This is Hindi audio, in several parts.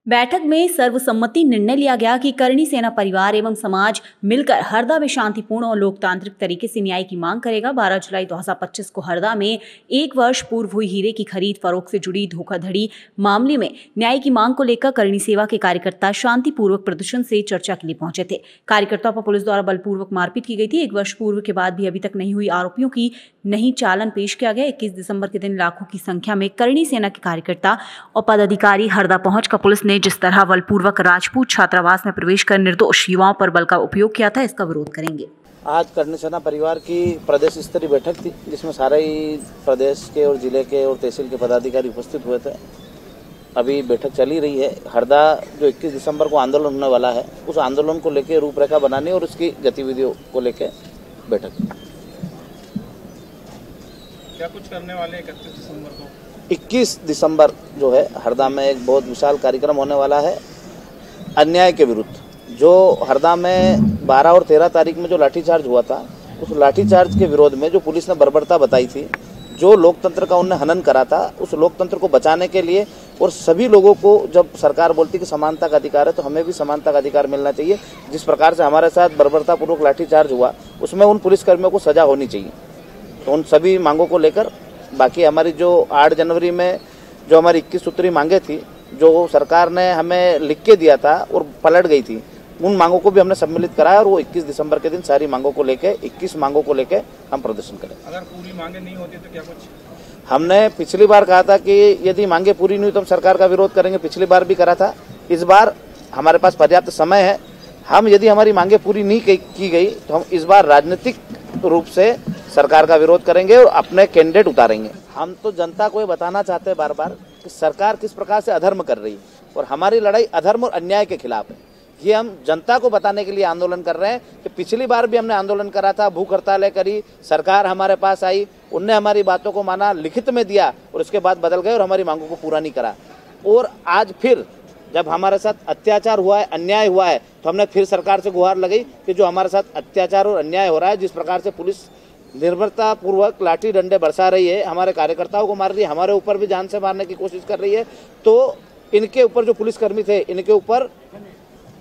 बैठक में सर्वसम्मति निर्णय लिया गया कि करणी सेना परिवार एवं समाज मिलकर हरदा में शांतिपूर्ण और लोकतांत्रिक तरीके से न्याय की मांग करेगा। 12 जुलाई 2025 को हरदा में 1 वर्ष पूर्व हुई हीरे की खरीद फरोख्त से जुड़ी धोखाधड़ी मामले में न्याय की मांग को लेकर करणी सेवा के कार्यकर्ता शांतिपूर्वक प्रदर्शन से चर्चा के लिए पहुंचे थे। कार्यकर्ताओं पर पुलिस द्वारा बलपूर्वक मारपीट की गई थी। 1 वर्ष पूर्व के बाद भी अभी तक नहीं हुई आरोपियों की नहीं चालान पेश किया गया। 21 दिसंबर के दिन लाखों की संख्या में करणी सेना के कार्यकर्ता और पदाधिकारी हरदा पहुंचकर पुलिस ने जिस तरह बलपूर्वक राजपूत छात्रावास में प्रवेश कर निर्दोष युवाओं पर बल का उपयोग किया था, इसका विरोध करेंगे। आज करणी सेना परिवार की प्रदेश स्तरीय बैठक थी, जिसमें सारे ही प्रदेश के और जिले के और तहसील के पदाधिकारी उपस्थित हुए थे। अभी बैठक चली रही है। हरदा जो 21 दिसंबर को आंदोलन होने वाला है, उस आंदोलन को लेकर रूपरेखा बनाने और उसकी गतिविधियों को लेकर बैठक। क्या कुछ करने वाले 31 दिसंबर को? 21 दिसंबर जो है हरदा में एक बहुत विशाल कार्यक्रम होने वाला है अन्याय के विरुद्ध। जो हरदा में 12 और 13 तारीख में जो लाठीचार्ज हुआ था, उस लाठीचार्ज के विरोध में जो पुलिस ने बर्बरता बताई थी, जो लोकतंत्र का उन्हें हनन करा था, उस लोकतंत्र को बचाने के लिए और सभी लोगों को जब सरकार बोलती कि समानता का अधिकार है, तो हमें भी समानता का अधिकार मिलना चाहिए। जिस प्रकार से हमारे साथ बर्बरतापूर्वक लाठीचार्ज हुआ, उसमें उन पुलिसकर्मियों को सजा होनी चाहिए। तो उन सभी मांगों को लेकर बाकी हमारी जो 8 जनवरी में जो हमारी 21 सूत्री मांगे थी, जो सरकार ने हमें लिख के दिया था और पलट गई थी, उन मांगों को भी हमने सम्मिलित कराया और वो 21 दिसंबर के दिन सारी मांगों को लेके 21 मांगों को लेके हम प्रदर्शन करें। अगर पूरी मांगे नहीं होती तो क्या कुछ? हमने पिछली बार कहा था कि यदि मांगे पूरी नहीं हुई तो हम सरकार का विरोध करेंगे। पिछली बार भी करा था। इस बार हमारे पास पर्याप्त समय है। हम यदि हमारी मांगे पूरी नहीं की गई तो हम इस बार राजनीतिक रूप से सरकार का विरोध करेंगे और अपने कैंडिडेट उतारेंगे। हम तो जनता को ये बताना चाहते हैं बार बार कि सरकार किस प्रकार से अधर्म कर रही है और हमारी लड़ाई अधर्म और अन्याय के खिलाफ है। ये हम जनता को बताने के लिए आंदोलन कर रहे हैं कि पिछली बार भी हमने आंदोलन करा था, भूख हड़तालें करी, सरकार हमारे पास आई, उनने हमारी बातों को माना, लिखित में दिया और उसके बाद बदल गए और हमारी मांगों को पूरा नहीं करा। और आज फिर जब हमारे साथ अत्याचार हुआ है, अन्याय हुआ है, तो हमने फिर सरकार से गुहार लगाई कि जो हमारे साथ अत्याचार और अन्याय हो रहा है, जिस प्रकार से पुलिस निर्भरता पूर्वक लाठी डंडे बरसा रही है, हमारे कार्यकर्ताओं को मार रही है, हमारे ऊपर भी जान से मारने की कोशिश कर रही है, तो इनके ऊपर जो पुलिसकर्मी थे, इनके ऊपर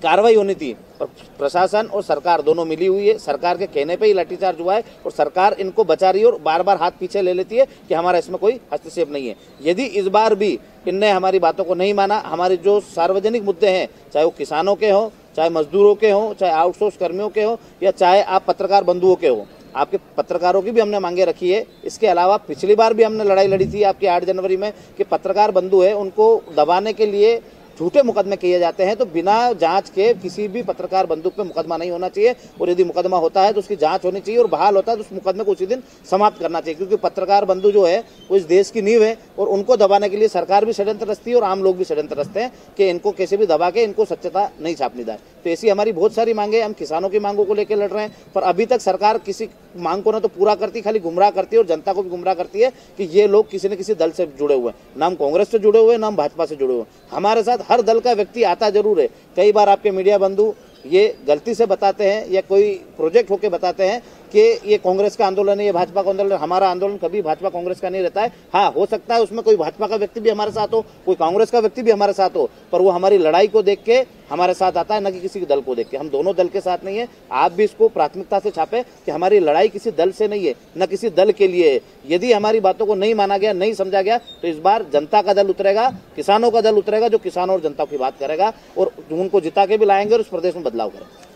कार्रवाई होनी थी। और प्रशासन और सरकार दोनों मिली हुई है। सरकार के कहने पे ही लाठीचार्ज हुआ है और सरकार इनको बचा रही है और बार बार हाथ पीछे ले लेती है कि हमारा इसमें कोई हस्तक्षेप नहीं है। यदि इस बार भी इनने हमारी बातों को नहीं माना, हमारे जो सार्वजनिक मुद्दे हैं, चाहे वो किसानों के हों, चाहे मजदूरों के हों, चाहे आउटसोर्स कर्मियों के हों, या चाहे आप पत्रकार बंधुओं के हों, आपके पत्रकारों की भी हमने मांगे रखी है। इसके अलावा पिछली बार भी हमने लड़ाई लड़ी थी आपकी 8 जनवरी में कि पत्रकार बंधु है, उनको दबाने के लिए झूठे मुकदमे किए जाते हैं। तो बिना जांच के किसी भी पत्रकार बंधु पे मुकदमा नहीं होना चाहिए और यदि मुकदमा होता है तो उसकी जांच होनी चाहिए और बहाल होता है तो उस मुकदमे को उसी दिन समाप्त करना चाहिए। क्योंकि पत्रकार बंधु जो है वो इस देश की नींव है और उनको दबाने के लिए सरकार भी षड्यंत्र रचती है और आम लोग भी षड्यंत्र रचते हैं कि इनको कैसे भी दबा के इनको सत्यता नहीं छापनी जाए। तो ऐसी हमारी बहुत सारी मांगे, हम किसानों की मांगों को लेकर लड़ रहे हैं, पर अभी तक सरकार किसी मांग को ना तो पूरा करती, खाली गुमराह करती है और जनता को भी गुमराह करती है कि ये लोग किसी न किसी दल से जुड़े हुए हैं। ना हम कांग्रेस से जुड़े हुए हैं, ना हम भाजपा से जुड़े हुए हैं। हमारे साथ हर दल का व्यक्ति आता जरूर है। कई बार आपके मीडिया बंधु ये गलती से बताते हैं या कोई प्रोजेक्ट होके बताते हैं कि ये कांग्रेस का आंदोलन है, ये भाजपा का आंदोलन है। हमारा आंदोलन कभी भाजपा कांग्रेस का नहीं रहता है। हाँ, हो सकता है उसमें कोई भाजपा का व्यक्ति भी हमारे साथ हो, कोई कांग्रेस का व्यक्ति भी हमारे साथ हो, पर वो हमारी लड़ाई को देख के हमारे साथ आता है, न कि किसी दल को देख के। हम दोनों दल के साथ नहीं है। आप भी इसको प्राथमिकता से छापे कि हमारी लड़ाई किसी दल से नहीं है, न किसी दल के लिए है। यदि हमारी बातों को नहीं माना गया, नहीं समझा गया, तो इस बार जनता का दल उतरेगा, किसानों का दल उतरेगा, जो किसानों और जनता की बात करेगा और उनको जिता के भी लाएंगे और उस प्रदेश में बदलाव करेंगे।